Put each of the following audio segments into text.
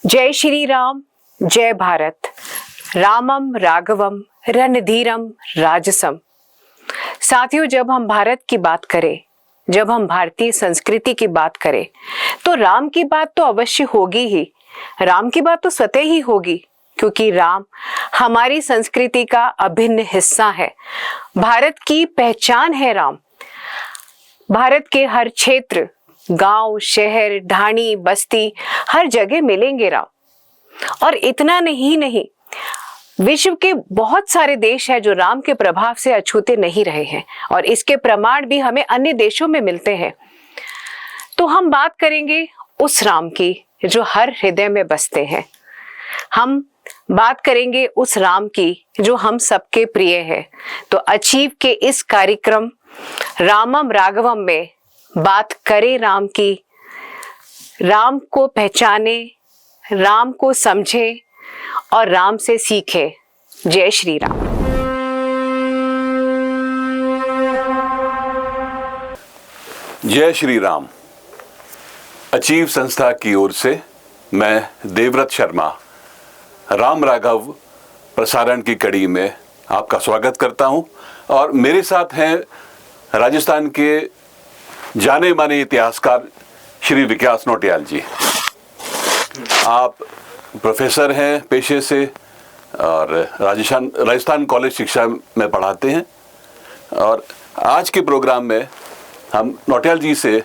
जय श्री राम, जय भारत। रामम राघवम रणधीरम राजसम। साथियों, जब हम भारत की बात करें, जब हम भारतीय संस्कृति की बात करें, तो राम की बात तो अवश्य होगी ही। राम की बात तो स्वतः ही होगी, क्योंकि राम हमारी संस्कृति का अभिन्न हिस्सा है। भारत की पहचान है राम। भारत के हर क्षेत्र, गांव, शहर, ढाणी, बस्ती, हर जगह मिलेंगे राम। और इतना नहीं, विश्व के बहुत सारे देश हैं जो राम के प्रभाव से अछूते नहीं रहे हैं, और इसके प्रमाण भी हमें अन्य देशों में मिलते हैं। तो हम बात करेंगे उस राम की जो हर हृदय में बसते हैं। हम बात करेंगे उस राम की जो हम सबके प्रिय है। तो अचीव के इस कार्यक्रम रामम राघवम में बात करें राम की। राम को पहचाने, राम को समझे और राम से सीखे। जय श्री राम। जय श्री राम। अचीव संस्था की ओर से मैं देवव्रत शर्मा राम राघव प्रसारण की कड़ी में आपका स्वागत करता हूं, और मेरे साथ हैं राजस्थान के जाने माने इतिहासकार श्री विकास नौटियाल जी। आप प्रोफेसर हैं पेशे से और राजस्थान कॉलेज शिक्षा में पढ़ाते हैं, और आज के प्रोग्राम में हम नौटियाल जी से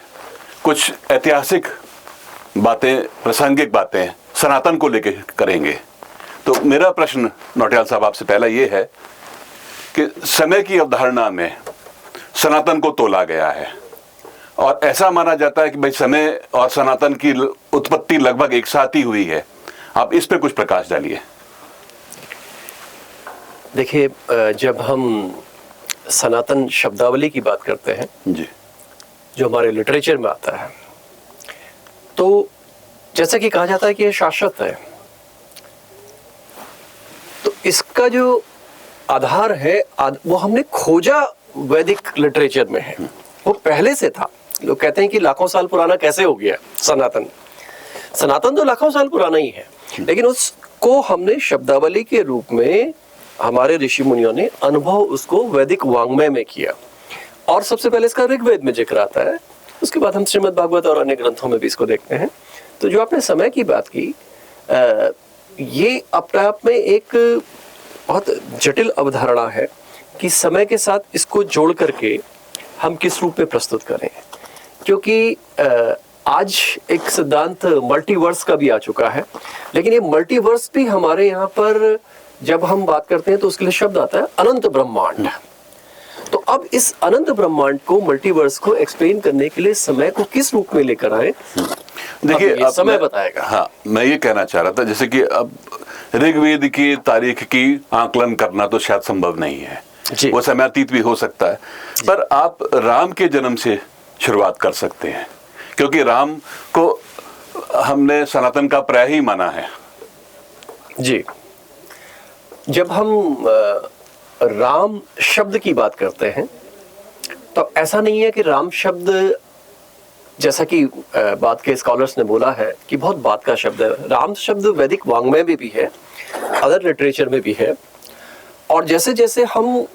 कुछ ऐतिहासिक बातें, प्रासंगिक बातें सनातन को लेकर करेंगे। तो मेरा प्रश्न नौटियाल साहब आपसे पहला ये है कि समय की अवधारणा में सनातन को तोला गया है, और ऐसा माना जाता है कि भाई समय और सनातन की उत्पत्ति लगभग एक साथ ही हुई है। आप इस पे कुछ प्रकाश डालिए। देखिए, जब हम सनातन शब्दावली की बात करते हैं जी, जो हमारे लिटरेचर में आता है, तो जैसा कि कहा जाता है कि यह शाश्वत है, तो इसका जो आधार है वो हमने खोजा वैदिक लिटरेचर में है। वो पहले से था। लोग कहते हैं कि लाखों साल पुराना कैसे हो गया सनातन। सनातन तो लाखों साल पुराना ही है, लेकिन उसको हमने शब्दावली के रूप में हमारे ऋषि मुनियों ने अनुभव उसको वैदिक वांग्मय में किया। और सबसे पहले इसका ऋग्वेद में जिक्र आता है, उसके बाद हम श्रीमद् भागवत और अन्य ग्रंथों में भी इसको देखते हैं। तो जो आपने समय की बात की, ये अपने आप में एक बहुत जटिल अवधारणा है कि समय के साथ इसको जोड़ करके हम किस रूप में प्रस्तुत करें, क्योंकि आज एक सिद्धांत मल्टीवर्स का भी आ चुका है, लेकिन ये मल्टीवर्स भी हमारे यहाँ पर जब हम बात करते हैं तो उसके लिए शब्द आता है अनंत ब्रह्मांड। तो अब इस अनंत ब्रह्मांड को, मल्टीवर्स को एक्सप्लेन करने के लिए समय को किस रूप में लेकर आए, देखिए समय बताएगा। हाँ, मैं ये कहना चाह रहा था, जैसे कि अब ऋग्वेद की तारीख की आकलन करना तो शायद संभव नहीं है, वो समयातीत भी हो सकता है, पर आप राम के जन्म से शुरुआत कर सकते हैं, क्योंकि राम को हमने सनातन का पर्याय ही माना है। जी, जब हम राम शब्द की बात करते हैं तो ऐसा नहीं है कि राम शब्द, जैसा कि बात के स्कॉलर्स ने बोला है कि बहुत बात का शब्द है। राम शब्द वैदिक वांग्मय में भी है, अदर लिटरेचर में भी है, और जैसे जैसे हम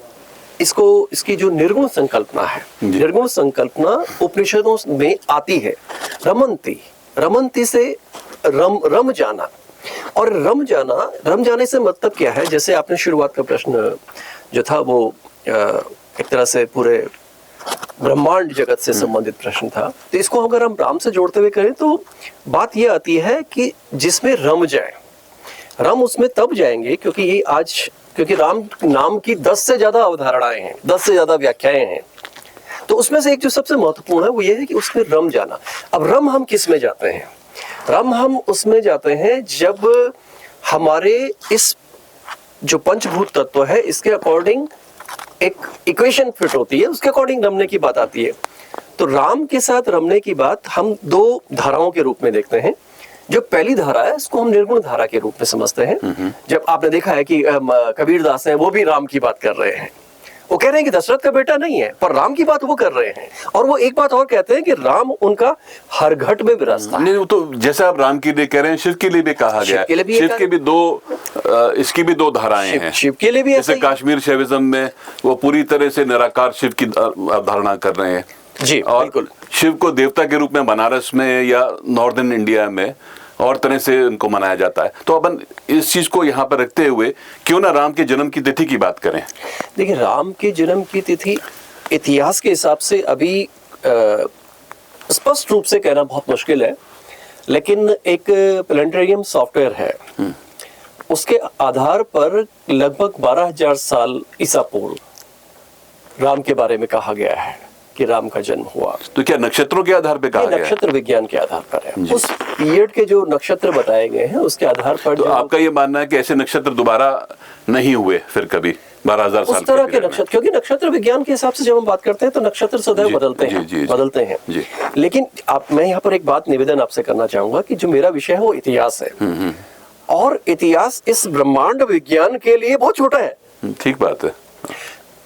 इसकी जो निर्गुण संकल्पना है, निर्गुण संकल्पना उपनिषदों में आती है। रमंती से रम जाना, और रम जाने से मतलब क्या है? जैसे आपने शुरुआत का प्रश्न जो था वो एक तरह से पूरे ब्रह्मांड जगत से संबंधित प्रश्न था, तो इसको अगर हम राम से जोड़ते हुए करें तो बात यह आती है कि जिसमें रम जाए। रम उसमें तब जाएंगे क्योंकि राम नाम की 10 से ज्यादा अवधारणाएं हैं, 10 से ज्यादा व्याख्याएं हैं। तो उसमें से एक जो सबसे महत्वपूर्ण है वो ये है कि उसमें रम जाना। अब रम हम किस में जाते हैं? रम हम उसमें जाते हैं जब हमारे इस जो पंचभूत तत्व है इसके अकॉर्डिंग एक इक्वेशन फिट होती है, उसके अकॉर्डिंग रमने की बात आती है। तो राम के साथ रमने की बात हम दो धाराओं के रूप में देखते हैं। जो पहली धारा है इसको हम निर्गुण धारा के रूप में समझते हैं। जब आपने देखा है कि कबीर दास हैं, वो भी राम की बात कर रहे हैं, वो कह रहे हैं कि दशरथ का बेटा नहीं है, पर राम की बात वो कर रहे हैं। और वो एक बात और कहते हैं कि राम उनका हर घट में विराजता है। नहीं, वो तो जैसा आप राम के लिए कह रहे हैं, शिव के लिए भी कहा गया है। शिव के भी इसकी भी दो धाराएं हैं। शिव के लिए भी जैसे कश्मीर शैविज्म में वो पूरी तरह से निराकार शिव की अवधारणा कर रहे हैं जी, और बिल्कुल। शिव को देवता के रूप में बनारस में या नॉर्दर्न इंडिया में और तरह से उनको मनाया जाता है। तो अपन इस चीज को यहाँ पर रखते हुए क्यों ना राम के जन्म की तिथि की बात करें। देखिए, राम के जन्म की तिथि इतिहास के हिसाब से अभी स्पष्ट रूप से कहना बहुत मुश्किल है, लेकिन एक प्लेनेटरियम सॉफ्टवेयर है, उसके आधार पर लगभग 12,000 साल ईसा पूर्व राम के बारे में कहा गया है कि राम का जन्म हुआ। तो क्या नक्षत्रों के आधार पर कहा गया है? नक्षत्र विज्ञान के आधार पर है। उस पीरियड के जो नक्षत्र बताए गए हैं उसके आधार पर। तो आपका ये मानना है कि ऐसे नक्षत्र दोबारा नहीं हुए फिर कभी 12,000 साल उस तरह के नक्षत्र, क्योंकि नक्षत्र विज्ञान के हिसाब से जब हम बात करते हैं तो नक्षत्र सदैव बदलते हैं। लेकिन मैं यहाँ पर एक बात निवेदन आपसे करना चाहूंगा कि जो मेरा विषय है वो इतिहास है, और इतिहास इस ब्रह्मांड विज्ञान के लिए बहुत छोटा है। ठीक बात है।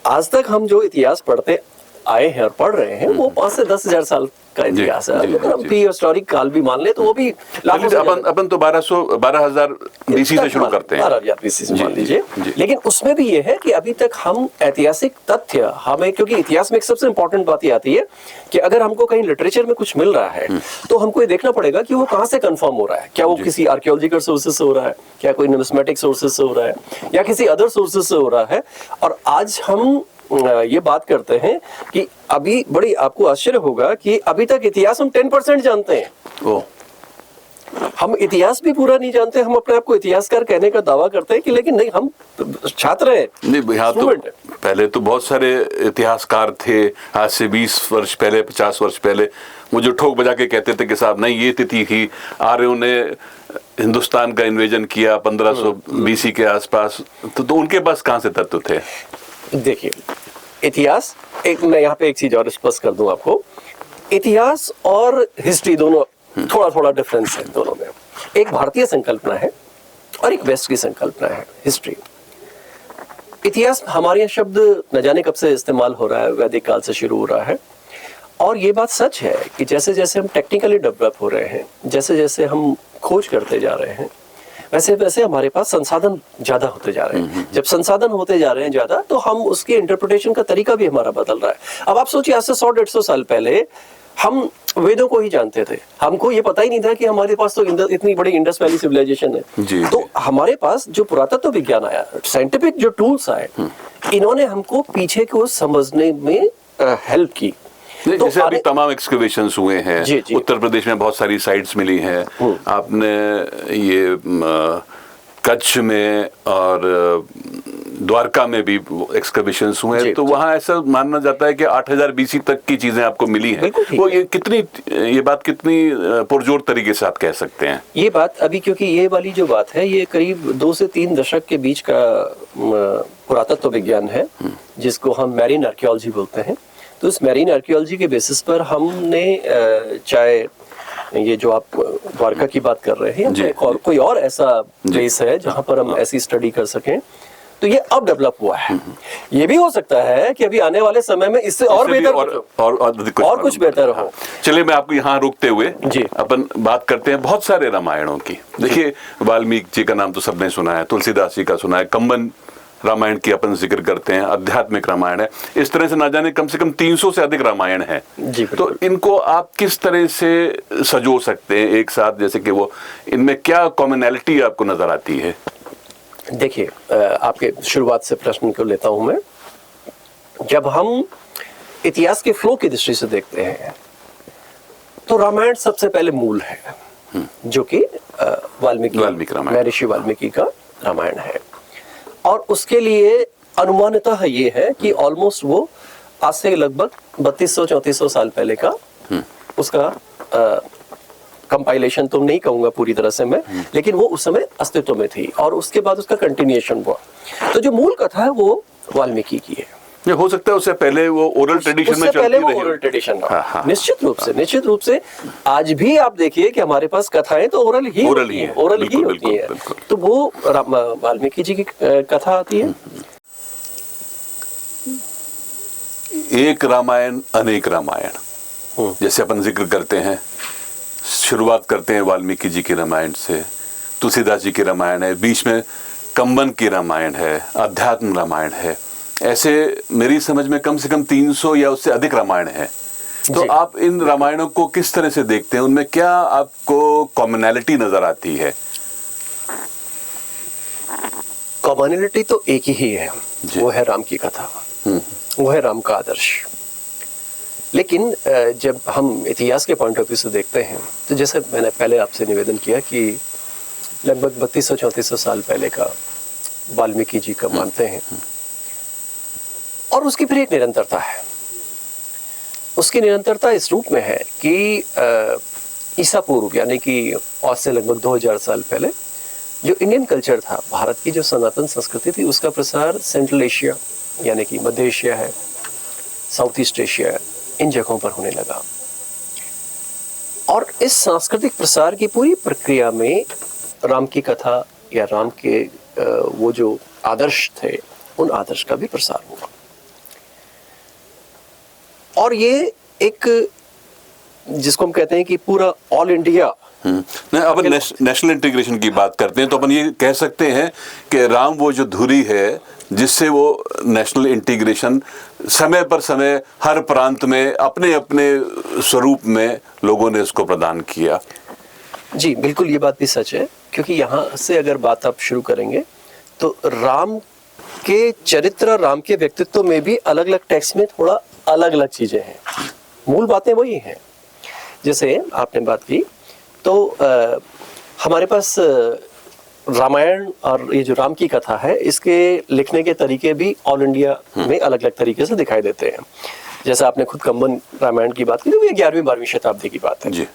आज तक हम जो इतिहास पढ़ते आए हैं और पढ़ रहे हैं वो 5 से 10,000 साल का इतिहास है। अगर हम प्री हिस्टोरिक काल भी मान ले तो वो भी अपन तो 12,000 बीसी से शुरू करते हैं, 12,000 बीसी से मान लीजिए। लेकिन उसमें भी ये है कि अभी तक हम ऐतिहासिक तथ्य हमें, क्योंकि इतिहास में एक सबसे इंपॉर्टेंट बात ये आती है कि अगर हमको कहीं लिटरेचर में कुछ मिल रहा है तो हमको ये देखना पड़ेगा कि वो कहाँ से कंफर्म हो रहा है। क्या वो किसी आर्कियोलॉजिकल सोर्सेज से हो रहा है, क्या कोई न्यूमिस्मेटिक सोर्सेज से हो रहा है, या किसी अदर सोर्सेज से हो रहा है। और आज हम ये बात करते हैं कि अभी बड़ी आपको आश्चर्य होगा कि अभी तक इतिहास हम 10% जानते हैं। हम इतिहास भी पूरा नहीं जानते। हम अपने आप को इतिहासकार कहने का दावा करते हैं कि, लेकिन नहीं, हम छात्र हैं। नहीं, यहाँ तो पहले तो बहुत सारे इतिहासकार थे, आज से 20 वर्ष पहले, 50 वर्ष पहले, वो जो ठोक बजा के कहते थे कि साहब नहीं, ये तिथि ही आर्यों ने हिंदुस्तान का इन्वेजन किया 1500 बीसी के आसपास। तो उनके पास कहाँ से तत्व थे? देखिए, इतिहास, एक मैं यहाँ पे एक चीज और स्पष्ट कर दूं आपको, इतिहास और हिस्ट्री दोनों थोड़ा थोड़ा डिफरेंस है दोनों में। एक भारतीय संकल्पना है और एक वेस्ट की संकल्पना है हिस्ट्री। इतिहास हमारे यहाँ शब्द न जाने कब से इस्तेमाल हो रहा है, वैदिक काल से शुरू हो रहा है। और ये बात सच है कि जैसे जैसे हम टेक्निकली डेवलप हो रहे हैं, जैसे जैसे हम खोज करते जा रहे हैं, वैसे वैसे हमारे पास संसाधन ज्यादा होते जा रहे हैं। जब संसाधन होते जा रहे हैं ज्यादा, तो हम उसके इंटरप्रिटेशन का तरीका भी हमारा बदल रहा है। अब आप सोचिए, आज से 100-150 साल पहले हम वेदों को ही जानते थे। हमको ये पता ही नहीं था कि हमारे पास तो इतनी बड़ी इंडस वैली सिविलाइजेशन है। तो हमारे पास जो पुरातत्व विज्ञान आया, साइंटिफिक जो टूल्स आए, इन्होंने हमको पीछे को समझने में हेल्प की। तो जैसे अभी तमाम एक्सकवेशंस हुए हैं, उत्तर प्रदेश में बहुत सारी साइट्स मिली हैं। आपने ये कच्छ में और द्वारका में भी एक्सकवेशंस हुए हैं, तो वहाँ ऐसा मानना जाता है कि 8,000 बीसी तक की चीजें आपको मिली हैं। वो ये बात कितनी पुरजोर तरीके से आप कह सकते हैं? ये बात अभी, क्योंकि ये वाली जो बात है ये करीब 2 से 3 दशक के बीच का पुरातत्व विज्ञान है, जिसको हम मैरीन आर्कियोलॉजी बोलते हैं। तो इस मैरीन आर्कियोलॉजी के बेसिस पर हमने चाहे ये जो आप द्वारका की बात कर रहे हैं, और कोई और ऐसा प्लेस है जहां पर हम ऐसी स्टडी कर सकें, तो ये अब डेवलप हुआ है। ये भी हो सकता है कि अभी आने वाले समय में इससे और बेहतर और कुछ बेहतर हो। चलिए, मैं आपको यहाँ रोकते हुए अपन बात करते हैं बहुत सारे रामायणों की। देखिए, वाल्मीकि जी का नाम तो सबने सुना है, तुलसीदास जी का सुना है, कंबन रामायण की अपन जिक्र करते हैं, आध्यात्मिक रामायण है। इस तरह से ना जाने कम से कम 300 से अधिक रामायण है। तो इनको आप किस तरह से सजो सकते हैं एक साथ, जैसे कि वो इनमें क्या कॉमनैलिटी आपको नजर आती है? देखिए, आपके शुरुआत से प्रश्न को लेता हूं मैं। जब हम इतिहास के फ्लो की दृष्टि से देखते हैं तो रामायण सबसे पहले मूल है, जो कि वाल्मीकि रामायण, ऋषि वाल्मीकि का रामायण है। और उसके लिए अनुमानतः ये है कि ऑलमोस्ट वो आज से लगभग 3200-3400 साल पहले का उसका कंपाइलेशन तो नहीं कहूंगा पूरी तरह से मैं, लेकिन वो उस समय अस्तित्व में थी और उसके बाद उसका कंटिन्यूएशन हुआ। तो जो मूल कथा है वो वाल्मीकि की है। हो सकता है उससे पहले वो ओरल ट्रेडिशन में चलती रही। ओरल ट्रेडिशन रहा। निश्चित रूप से आज भी आप देखिए कि हमारे पास कथाएं तो ओरल ही होती है। तो वो वाल्मीकि जी की कथा आती है। एक रामायण अनेक रामायण, जैसे अपन जिक्र करते हैं, शुरुआत करते हैं वाल्मीकि जी की रामायण से, तुलसीदास जी की रामायण है, बीच में कंबन की रामायण है, अध्यात्म रामायण है, ऐसे मेरी समझ में कम से कम 300 या उससे अधिक रामायण है। तो जी। आप इन रामायणों को किस तरह से देखते हैं, उनमें क्या आपको कॉमनैलिटी नजर आती है? कॉमनैलिटी तो एक ही है, वो है राम की कथा, वो है राम का आदर्श। लेकिन जब हम इतिहास के पॉइंट ऑफ व्यू से देखते हैं, तो जैसे मैंने पहले आपसे निवेदन किया कि लगभग 3200-3400 साल पहले का वाल्मीकि जी का मानते हैं, और उसकी फिर एक निरंतरता है। उसकी निरंतरता इस रूप में है कि ईसा पूर्व यानी कि आज से लगभग 2000 साल पहले जो इंडियन कल्चर था, भारत की जो सनातन संस्कृति थी, उसका प्रसार सेंट्रल एशिया यानी कि मध्य एशिया है, साउथ ईस्ट एशिया है, इन जगहों पर होने लगा। और इस सांस्कृतिक प्रसार की पूरी प्रक्रिया में राम की कथा या राम के वो जो आदर्श थे, उन आदर्श का भी प्रसार हुआ। और ये एक जिसको हम कहते हैं कि पूरा ऑल इंडिया, नहीं, अपन नेशनल इंटीग्रेशन की बात करते हैं तो अपन ये कह सकते हैं कि राम वो जो धुरी है जिससे वो नेशनल इंटीग्रेशन समय पर समय हर प्रांत में अपने अपने स्वरूप में लोगों ने उसको प्रदान किया। जी बिल्कुल, ये बात भी सच है, क्योंकि यहाँ से अगर बात आप शुरू करेंगे तो राम के चरित्र, राम के व्यक्तित्व में भी अलग अलग टेक्स्ट में थोड़ा अलग अलग चीजें हैं, मूल बातें वही हैं। जैसे आपने बात की तो हमारे पास रामायण और ये जो राम की कथा है, इसके लिखने के तरीके भी ऑल इंडिया में अलग अलग तरीके से दिखाई देते हैं। जैसे आपने खुद कंबन रामायण की बात की, तो ये 11वीं-12वीं शताब्दी की बात है जी।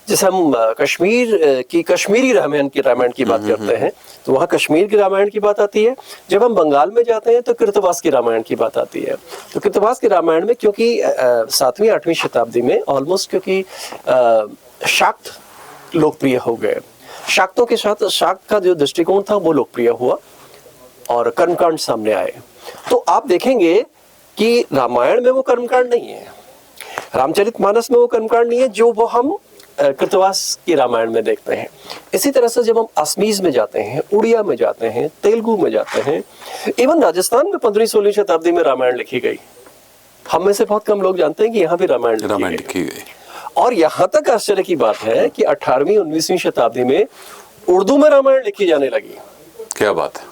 जैसे हम कश्मीर की कश्मीरी रामायण की बात करते हैं, तो वहाँ कश्मीर की रामायण की बात आती है। जब हम बंगाल में जाते हैं तो कृतवास की रामायण की बात आती है। तो कृतवास की रामायण में क्योंकि 7वीं-8वीं शताब्दी में ऑलमोस्ट क्योंकि शाक्त लोकप्रिय हो गए, शाक्तों के साथ शाक्त का जो दृष्टिकोण था वो लोकप्रिय हुआ और कर्मकांड सामने आए। तो आप देखेंगे कि रामायण में वो कर्मकांड नहीं है, रामचरितमानस में वो कर्मकांड नहीं है जो वो हम कृतवास की रामायण में देखते हैं। इसी तरह से जब हम असमीज में जाते हैं, उड़िया में जाते हैं, तेलुगु में जाते हैं, इवन राजस्थान में 15वीं-16वीं शताब्दी में रामायण लिखी गई। हम में से बहुत कम लोग जानते हैं कि यहाँ भी रामायण लिखी गई। और यहाँ तक आश्चर्य की बात है कि 18वीं-19वीं शताब्दी में उर्दू में रामायण लिखी जाने लगी। क्या बात है,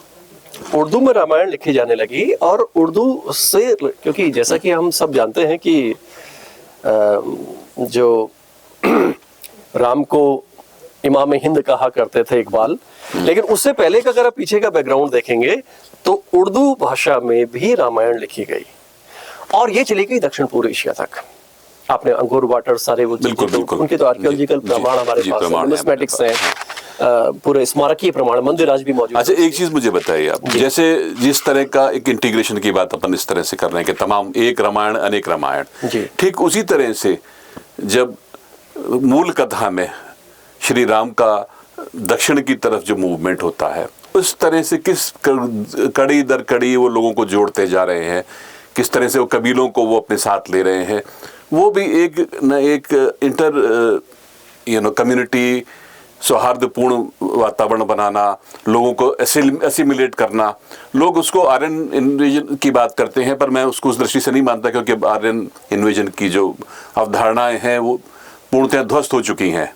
उर्दू में रामायण लिखी जाने लगी। और उर्दू से, क्योंकि जैसा कि हम सब जानते हैं कि जो राम को इमाम हिंद कहा करते थे इकबाल, लेकिन उससे पहले का अगर आप पीछे का बैकग्राउंड देखेंगे तो उर्दू भाषा में भी रामायण लिखी गई और ये चली गई दक्षिण पूर्व एशिया तक। आपने अंगूर वाटर सारे वो बिल्कुल, उनके तो आर्कियोलॉजिकल प्रमाण हमारे पास है, न्यूमिस्मेटिक्स हैं, पूरे स्मारकीय प्रमाण, मंदिर आज भी मौजूद। अच्छा, एक चीज मुझे बताइए आप, जैसे जिस तरह का एक इंटीग्रेशन की बात अपन इस तरह से कर रहे हैं कि तमाम एक रामायण अनेक रामायण, ठीक उसी तरह से जब मूल कथा में श्री राम का दक्षिण की तरफ जो मूवमेंट होता है, उस तरह से किस कड़ी दर कड़ी वो लोगों को जोड़ते जा रहे हैं, किस तरह से वो कबीलों को वो अपने साथ ले रहे हैं, वो भी एक न एक इंटर कम्युनिटी सौहार्दपूर्ण वातावरण बनाना, लोगों को एसिमिलेट करना। लोग उसको आर्यन इन्वेजन की बात करते हैं, पर मैं उसको उस दृष्टि से नहीं मानता, क्योंकि आर्यन इन्वेजन की जो अवधारणाएं हैं वो पूर्णतः ध्वस्त हो चुकी हैं।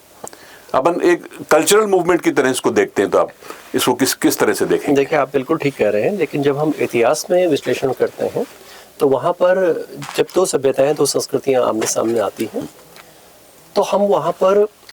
अपन एक कल्चरल मूवमेंट की तरह इसको देखते हैं, तो आप इसको किस तरह से देखेंगे? देखिए, आप बिल्कुल ठीक कह रहे हैं, लेकिन जब हम इतिहास में विश्लेषण करते हैं तो वहाँ पर जब दो सभ्यताएं, दो संस्कृतियां आमने सामने आती हैं, तो हम वहाँ पर